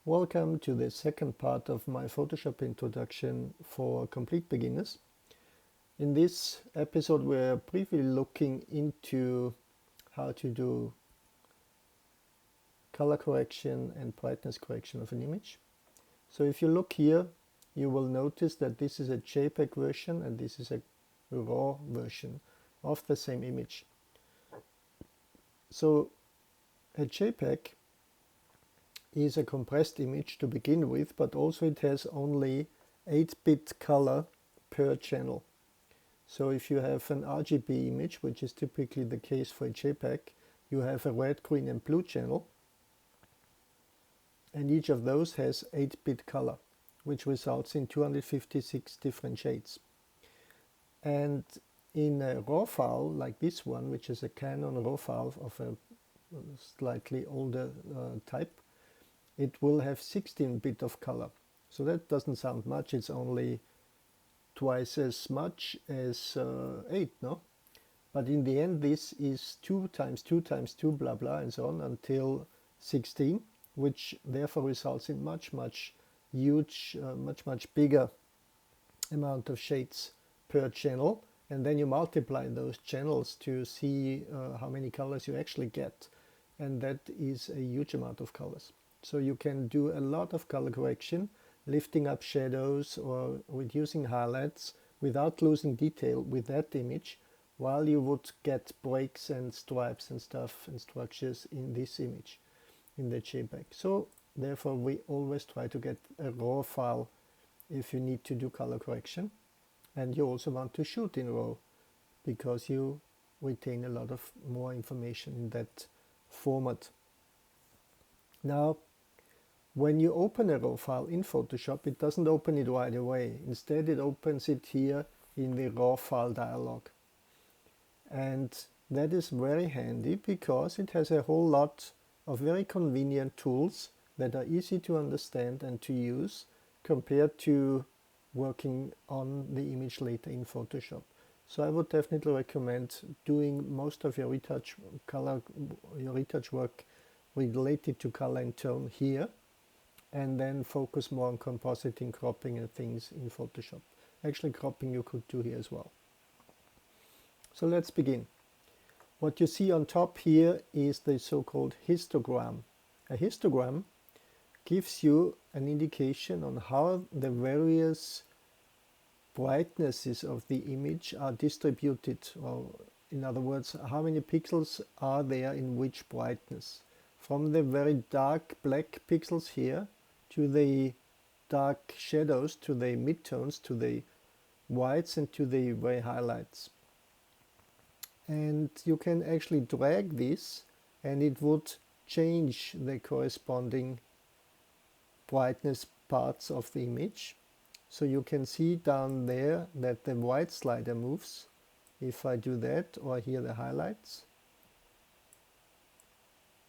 Welcome to the second part of my Photoshop introduction for complete beginners. In this episode we're briefly looking into how to do color correction and brightness correction of an image. So if you look here, you will notice that this is a JPEG version and this is a RAW version of the same image. So a JPEG is a compressed image to begin with, but also it has only 8-bit color per channel. So if you have an RGB image, which is typically the case for a JPEG, you have a red, green and blue channel, and each of those has 8-bit color, which results in 256 different shades. And in a RAW file like this one, which is a Canon RAW file of a slightly older type, it will have 16-bit of color. So that doesn't sound much, it's only twice as much as 8, no? But in the end this is 2 times 2 times 2 blah blah and so on until 16, which therefore results in much bigger amount of shades per channel, and then you multiply those channels to see how many colors you actually get, and that is a huge amount of colors. So you can do a lot of color correction, lifting up shadows or reducing highlights without losing detail with that image, while you would get breaks and stripes and stuff and structures in this image, in the JPEG. So therefore we always try to get a RAW file if you need to do color correction, and you also want to shoot in RAW because you retain a lot of more information in that format. Now, when you open a RAW file in Photoshop, it doesn't open it right away. Instead, it opens it here in the RAW file dialog. And that is very handy because it has a whole lot of very convenient tools that are easy to understand and to use compared to working on the image later in Photoshop. So I would definitely recommend doing most of your retouch work related to color and tone here, and then focus more on compositing, cropping and things in Photoshop. Actually, cropping you could do here as well. So let's begin. What you see on top here is the so-called histogram. A histogram gives you an indication on how the various brightnesses of the image are distributed, or in other words, how many pixels are there in which brightness. From the very dark black pixels here to the dark shadows, to the midtones, to the whites and to the very highlights. And you can actually drag this and it would change the corresponding brightness parts of the image. So you can see down there that the white slider moves if I do that, or here the highlights.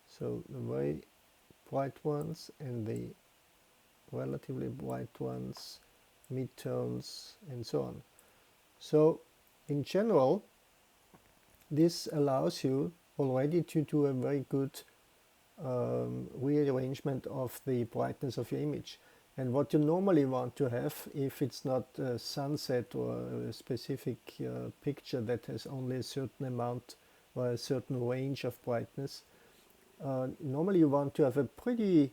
So the very bright ones and the relatively bright ones, midtones and so on. So in general, this allows you already to do a very good rearrangement of the brightness of your image. And what you normally want to have, if it's not a sunset or a specific picture that has only a certain amount or a certain range of brightness, normally you want to have a pretty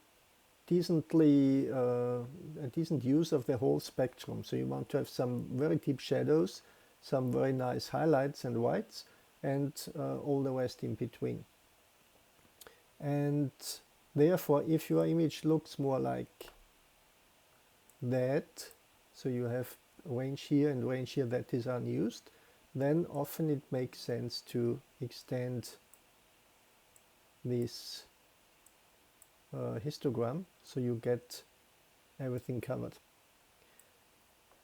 decently a decent use of the whole spectrum. So you want to have some very deep shadows, some very nice highlights and whites, and all the rest in between. And therefore, if your image looks more like that, so you have range here and range here that is unused, then often it makes sense to extend this histogram so you get everything covered.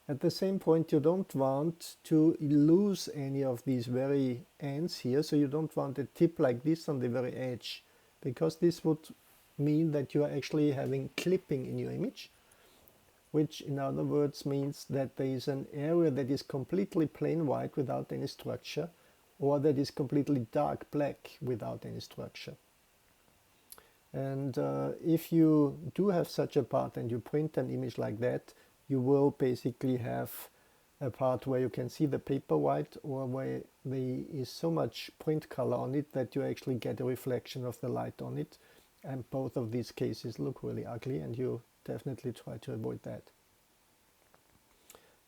At the same point, you don't want to lose any of these very ends here, so you don't want a tip like this on the very edge, because this would mean that you are actually having clipping in your image, which in other words means that there is an area that is completely plain white without any structure, or that is completely dark black without any structure. And if you do have such a part and you print an image like that, you will basically have a part where you can see the paper white, or where there is so much print color on it that you actually get a reflection of the light on it. And both of these cases look really ugly, and you definitely try to avoid that.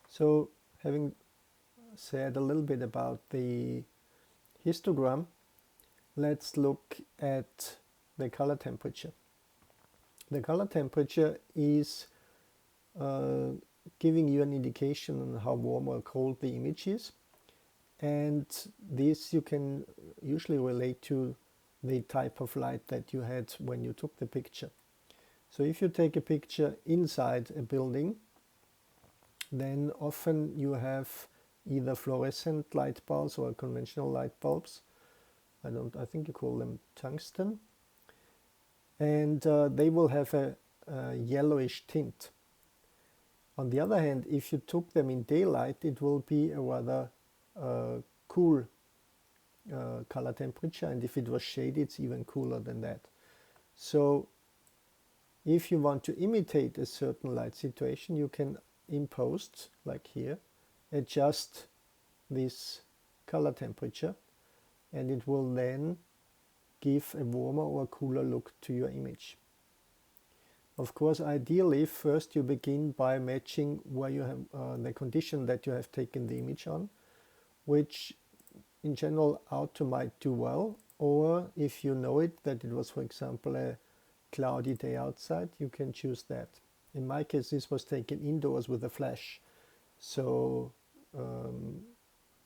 So, having said a little bit about the histogram, let's look at the color temperature. The color temperature is giving you an indication on how warm or cold the image is, and this you can usually relate to the type of light that you had when you took the picture. So if you take a picture inside a building, then often you have either fluorescent light bulbs or conventional light bulbs. I think you call them tungsten, and they will have a yellowish tint. On the other hand, if you took them in daylight, it will be a rather cool color temperature, and if it was shady, it's even cooler than that. So if you want to imitate a certain light situation, you can in post, like here, adjust this color temperature, and it will then give a warmer or cooler look to your image. Of course, ideally, first you begin by matching where you have the condition that you have taken the image on, which in general auto might do well, or if you know it that it was, for example, a cloudy day outside, you can choose that. In my case, this was taken indoors with a flash, so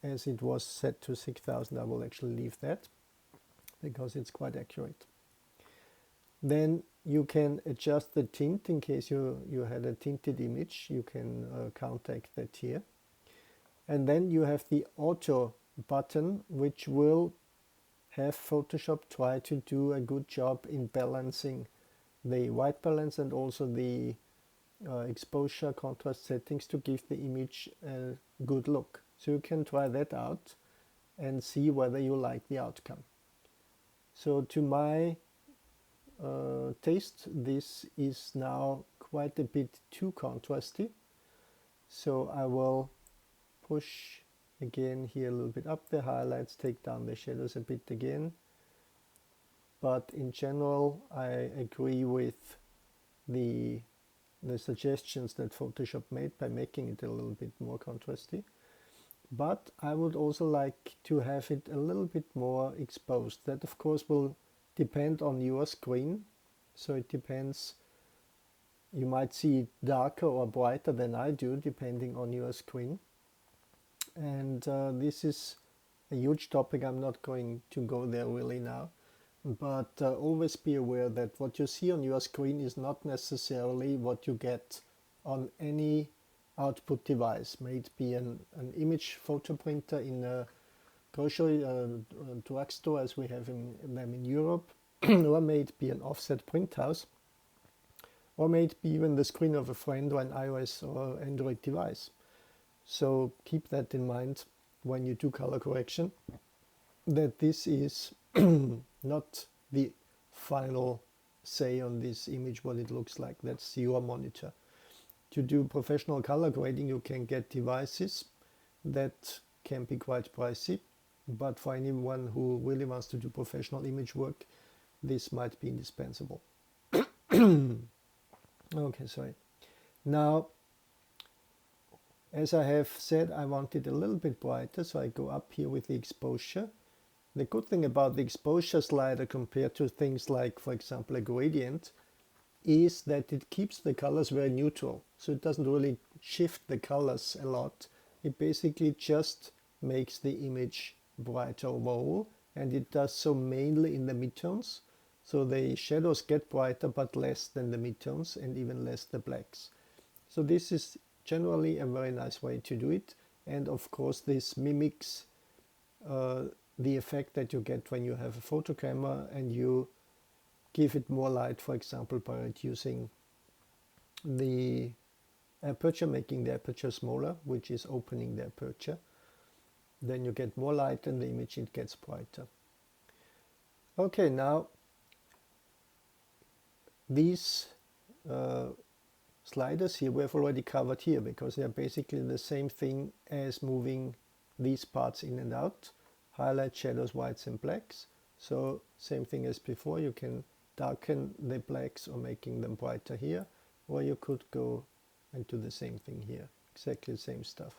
as it was set to 6000, I will actually leave that because it's quite accurate. Then you can adjust the tint in case you had a tinted image. You can counteract that here. And then you have the auto button, which will have Photoshop try to do a good job in balancing the white balance and also the exposure contrast settings to give the image a good look. So you can try that out and see whether you like the outcome. So to my taste, this is now quite a bit too contrasty, so I will push again here a little bit up the highlights, take down the shadows a bit again, but in general I agree with the suggestions that Photoshop made by making it a little bit more contrasty, but I would also like to have it a little bit more exposed. That of course will depend on your screen, so it depends. You might see it darker or brighter than I do depending on your screen, and this is a huge topic. I'm not going to go there really now, but always be aware that what you see on your screen is not necessarily what you get on any output device. May it be an image photo printer in a grocery drugstore as we have them in Europe, or may it be an offset print house, or may it be even the screen of a friend or an iOS or Android device. So keep that in mind when you do color correction, that this is not the final say on this image, what it looks like. That's your monitor. To do professional color grading, you can get devices that can be quite pricey, but for anyone who really wants to do professional image work, this might be indispensable. Okay, sorry. Now, as I have said, I want it a little bit brighter, so I go up here with the exposure. The good thing about the exposure slider compared to things like, for example, a gradient, is that it keeps the colors very neutral. So it doesn't really shift the colors a lot. It basically just makes the image brighter overall, and it does so mainly in the midtones. So the shadows get brighter but less than the midtones and even less the blacks. So this is generally a very nice way to do it, and of course this mimics the effect that you get when you have a photo camera and you give it more light, for example, by reducing the aperture, making the aperture smaller, which is opening the aperture. Then you get more light and the image it gets brighter. Okay, now these sliders here we have already covered here, because they are basically the same thing as moving these parts in and out, highlight, shadows, whites and blacks. So same thing as before, you can darken the blacks or making them brighter here, or you could go and do the same thing here, exactly the same stuff.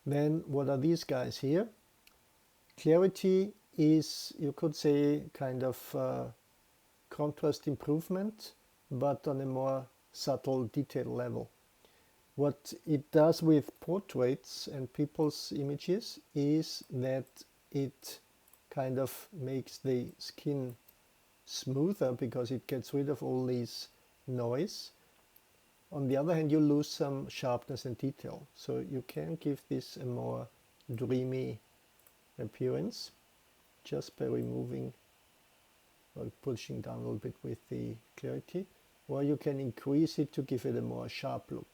Then what are these guys here? Clarity is, you could say, kind of contrast improvement, but on a more subtle detail level. What it does with portraits and people's images is that it kind of makes the skin smoother, because it gets rid of all this noise. On the other hand, you lose some sharpness and detail, so you can give this a more dreamy appearance just by removing or pushing down a little bit with the clarity, or you can increase it to give it a more sharp look.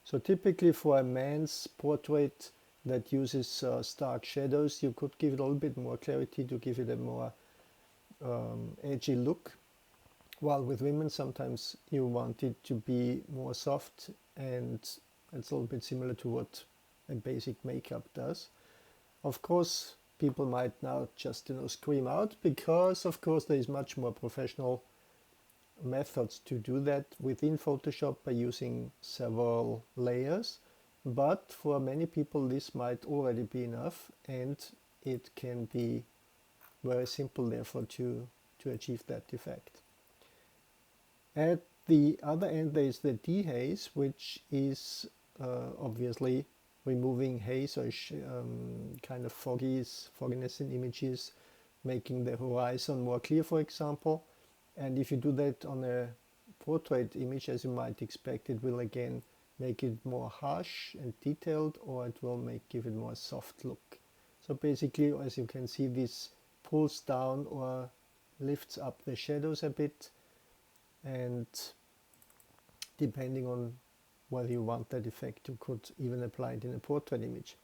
So typically for a man's portrait that uses stark shadows, you could give it a little bit more clarity to give it a more edgy look, while with women sometimes you want it to be more soft, and it's a little bit similar to what a basic makeup does. Of course, people might now just scream out, because of course there is much more professional methods to do that within Photoshop by using several layers, but for many people this might already be enough, and it can be very simple therefore to achieve that effect. At the other end there is the dehaze, which is obviously removing haze or kind of fogginess in images, making the horizon more clear, for example. And if you do that on a portrait image, as you might expect, it will again make it more harsh and detailed, or it will give it more soft look. So basically, as you can see, this pulls down or lifts up the shadows a bit, and depending on whether you want that effect, you could even apply it in a portrait image.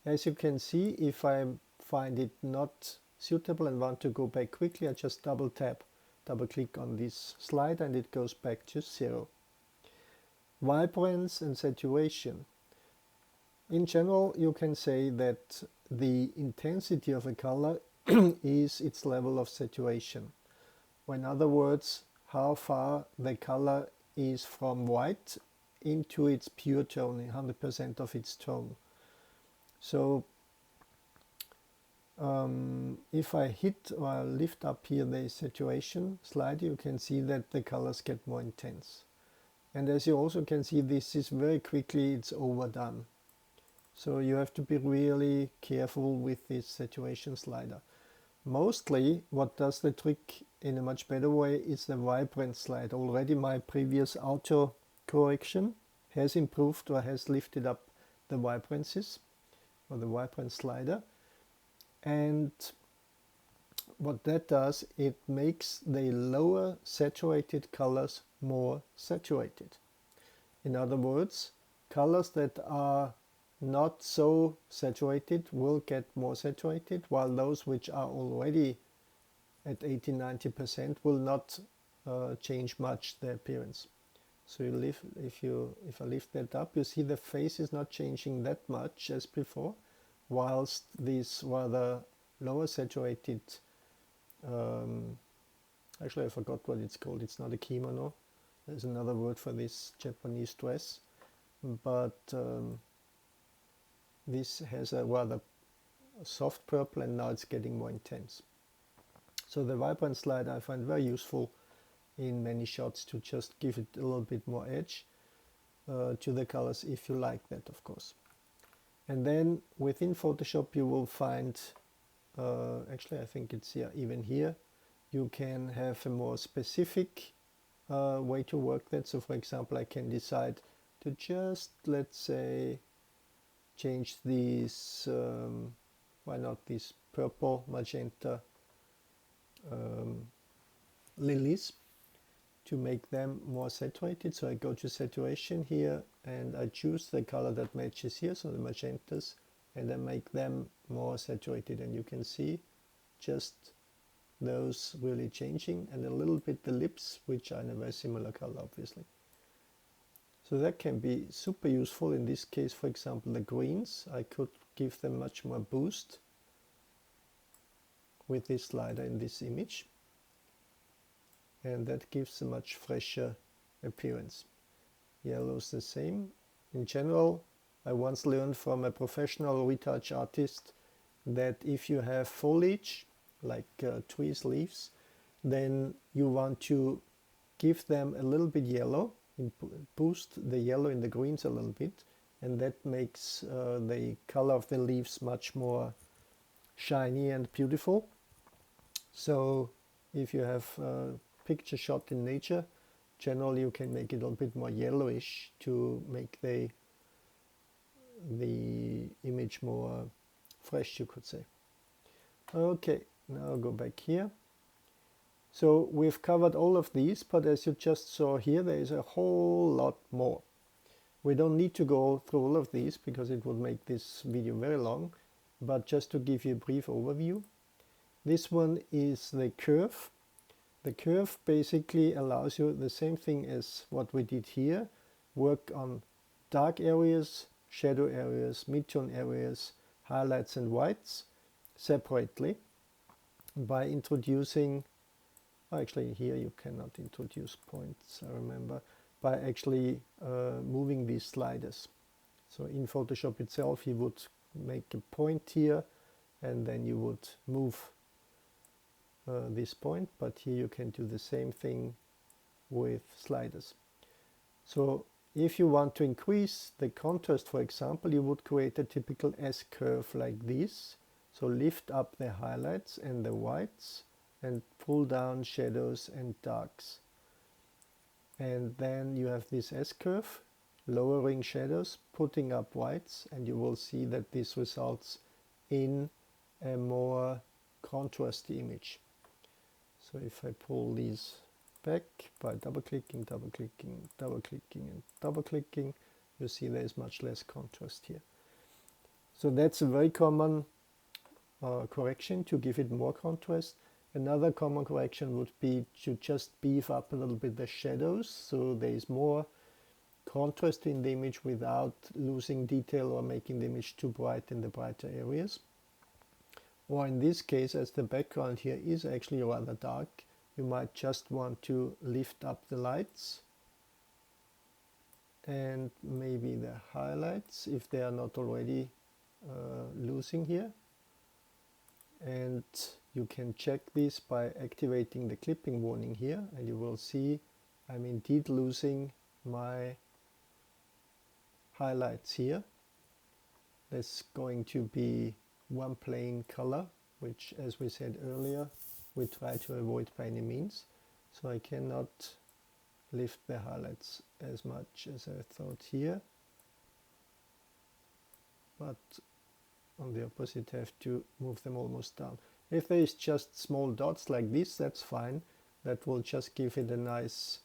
As you can see, if I find it not suitable and want to go back quickly, I just double click on this slider and it goes back to 0. Vibrance and saturation. In general, you can say that the intensity of a color is its level of saturation. Or in other words, how far the color is from white into its pure tone, 100% of its tone. So if I hit or lift up here the saturation slider, you can see that the colors get more intense. And as you also can see, this is very quickly, it's overdone. So you have to be really careful with this saturation slider. Mostly what does the trick in a much better way is the vibrance slider. Already my previous auto correction has improved or has lifted up the vibrances, or the vibrance slider. And what that does, it makes the lower saturated colors more saturated. In other words, colors that are not so saturated will get more saturated, while those which are already at 80–90% will not change much the appearance. So if I lift that up, you see the face is not changing that much as before, whilst these rather lower saturated, actually I forgot what it's called, it's not a kimono, there's another word for this Japanese dress, but this has a rather soft purple, and now it's getting more intense. So the vibrance slider I find very useful in many shots to just give it a little bit more edge to the colors, if you like that, of course. And then within Photoshop you will find, actually I think it's here, even here, you can have a more specific way to work that. So for example, I can decide to just, let's say, change these, why not these purple, magenta lilies, to make them more saturated. So I go to saturation here and I choose the color that matches here, so the magentas, and I make them more saturated, and you can see just those really changing, and a little bit the lips, which are in a very similar color, obviously. So that can be super useful. In this case, for example, the greens, I could give them much more boost with this slider in this image, and that gives a much fresher appearance. Yellow's the same. In general, I once learned from a professional retouch artist that if you have foliage, like trees, leaves, then you want to give them a little bit yellow, boost the yellow in the greens a little bit, and that makes the color of the leaves much more shiny and beautiful. So if you have a picture shot in nature, generally you can make it a little bit more yellowish to make the image more fresh, you could say. Okay, now I'll go back here. So we've covered all of these, but as you just saw here, there is a whole lot more. We don't need to go through all of these because it would make this video very long, but just to give you a brief overview. This one is the curve. The curve basically allows you the same thing as what we did here, work on dark areas, shadow areas, midtone areas, highlights and whites separately by introducing, actually here you cannot introduce points, I remember, by actually moving these sliders. So in Photoshop itself you would make a point here and then you would move this point, but here you can do the same thing with sliders. So if you want to increase the contrast, for example, you would create a typical S-curve like this. So lift up the highlights and the whites and pull down shadows and darks. And then you have this S-curve, lowering shadows, putting up whites, and you will see that this results in a more contrasty image. So if I pull these back by double-clicking, double-clicking, double-clicking, and double-clicking, you see there is much less contrast here. So that's a very common correction to give it more contrast. Another common correction would be to just beef up a little bit the shadows, so there is more contrast in the image without losing detail or making the image too bright in the brighter areas. Or in this case, as the background here is actually rather dark, you might just want to lift up the lights and maybe the highlights if they are not already losing here. And you can check this by activating the clipping warning here, and you will see I'm indeed losing my highlights here. That's going to be one plain color, which, as we said earlier, we try to avoid by any means. So I cannot lift the highlights as much as I thought here, but on the opposite I have to move them almost down. If there is just small dots like this, that's fine. That will just give it a nice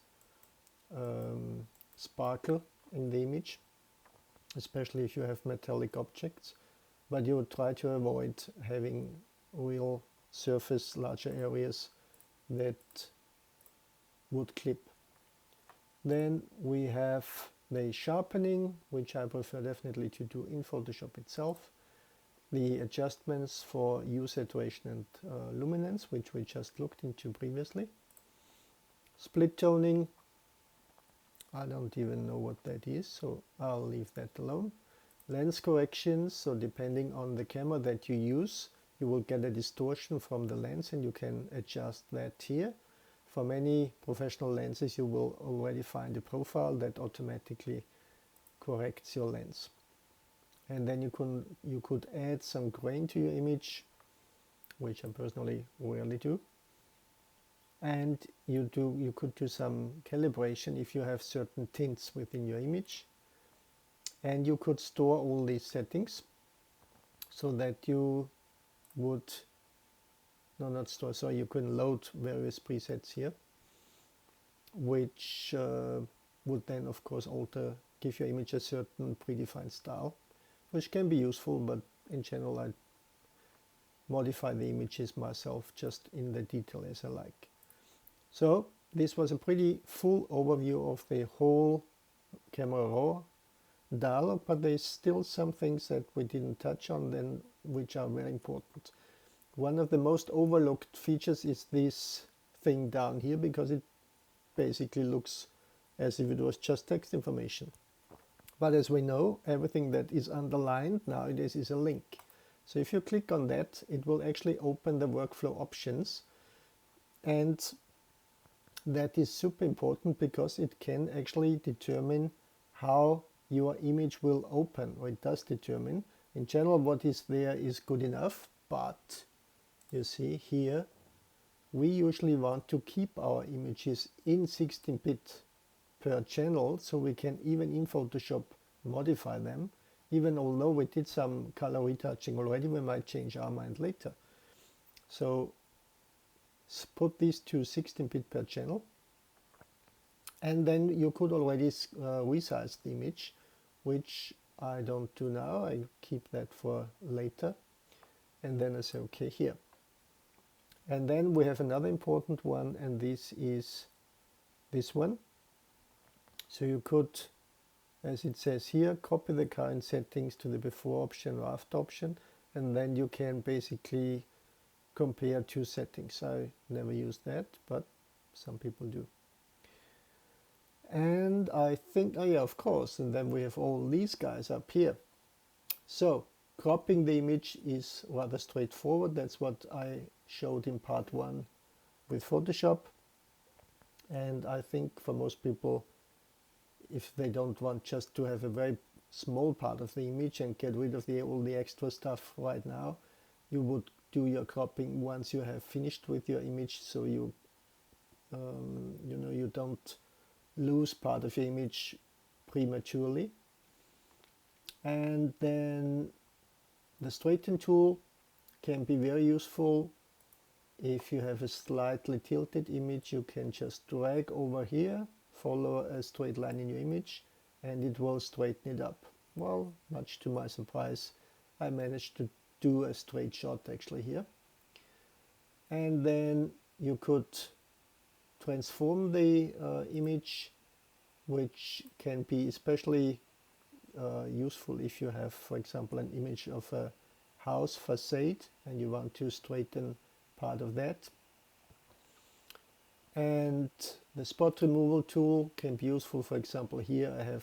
sparkle in the image, especially if you have metallic objects. But you would try to avoid having real surface, larger areas that would clip. Then we have the sharpening, which I prefer definitely to do in Photoshop itself. The adjustments for hue, saturation and luminance, which we just looked into previously. Split toning, I don't even know what that is, so I'll leave that alone. Lens corrections, so depending on the camera that you use, you will get a distortion from the lens and you can adjust that here. For many professional lenses you will already find a profile that automatically corrects your lens. And then you could add some grain to your image, which I personally rarely do. And you could do some calibration if you have certain tints within your image. And you could store all these settings so that you would, no, not store, so you can load various presets here, which would then of course give your image a certain predefined style, which can be useful, but in general I modify the images myself just in the detail as I like. So this was a pretty full overview of the whole Camera Raw dialog, but there's still some things that we didn't touch on then which are very important. One of the most overlooked features is this thing down here, because it basically looks as if it was just text information. But as we know, everything that is underlined nowadays is a link. So if you click on that, it will actually open the workflow options, and that is super important because it can actually determine how your image will open, or it does determine. In general, what is there is good enough, but you see here, we usually want to keep our images in 16-bit per channel, so we can even in Photoshop modify them. Even although we did some color retouching already, we might change our mind later. So put these to 16-bit per channel, and then you could already resize the image, which I don't do now. I keep that for later, and then I say okay here. And then we have another important one, and this is this one. So you could, as it says here, copy the current settings to the before option or after option, and then you can basically compare two settings. I never use that, but some people do. And I think, oh yeah, of course, and then we have all these guys up here. So cropping the image is rather straightforward. That's what I showed in part 1 with Photoshop. And I think for most people, if they don't want just to have a very small part of the image and get rid of all the extra stuff right now, you would do your cropping once you have finished with your image, so you you don't lose part of your image prematurely. And then the straighten tool can be very useful. If you have a slightly tilted image, you can just drag over here, follow a straight line in your image, and it will straighten it up. Well, much to my surprise, I managed to do a straight shot actually here. And then you could transform the image, which can be especially useful if you have, for example, an image of a house facade and you want to straighten part of that. And the spot removal tool can be useful. For example, here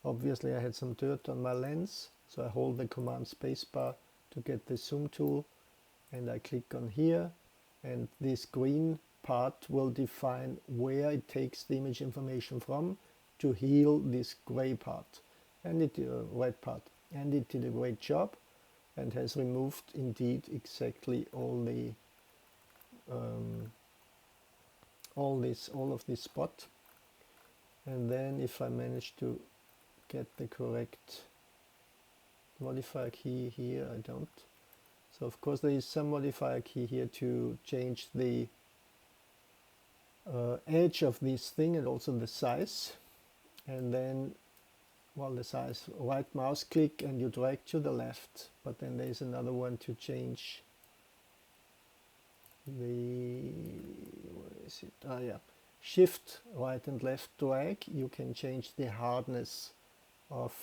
obviously I had some dirt on my lens, so I hold the command spacebar to get the zoom tool, and I click on here, and this green part will define where it takes the image information from to heal this gray part, and red part, and it did a great job and has removed indeed exactly all of this spot. And then if I manage to get the correct modifier key here, I don't. So of course there is some modifier key here to change the edge of this thing and also the size. And then, well, the size, right mouse click and you drag to the left, but then there's another one to change the, where is it? Ah, yeah. Shift right and left drag, you can change the hardness of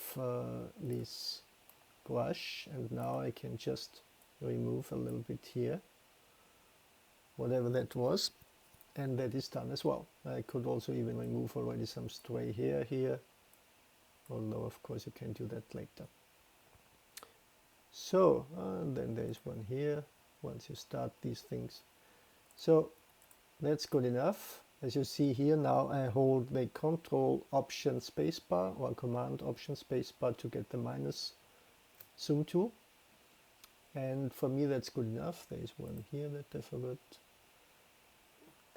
this brush, and now I can just remove a little bit here, whatever that was, and that is done as well. I could also even remove already some stray hair here, although of course you can do that later. So, and then there's one here, once you start these things. So that's good enough. As you see here, now I hold the Control Option Spacebar or Command Option Spacebar to get the minus zoom tool. And for me that's good enough. There is one here that I forgot.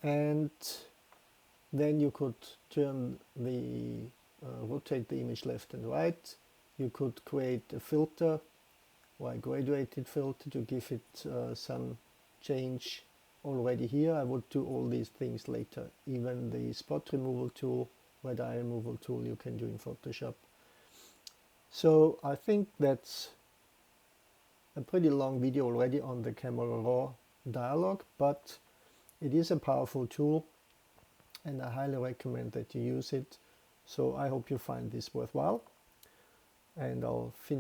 And then you could turn the, rotate the image left and right. You could create a filter or a graduated filter to give it some change already here. I would do all these things later. Even the spot removal tool, red eye removal tool, you can do in Photoshop. So I think that's a pretty long video already on the Camera Raw dialog, but it is a powerful tool and I highly recommend that you use it. So I hope you find this worthwhile, and I'll finish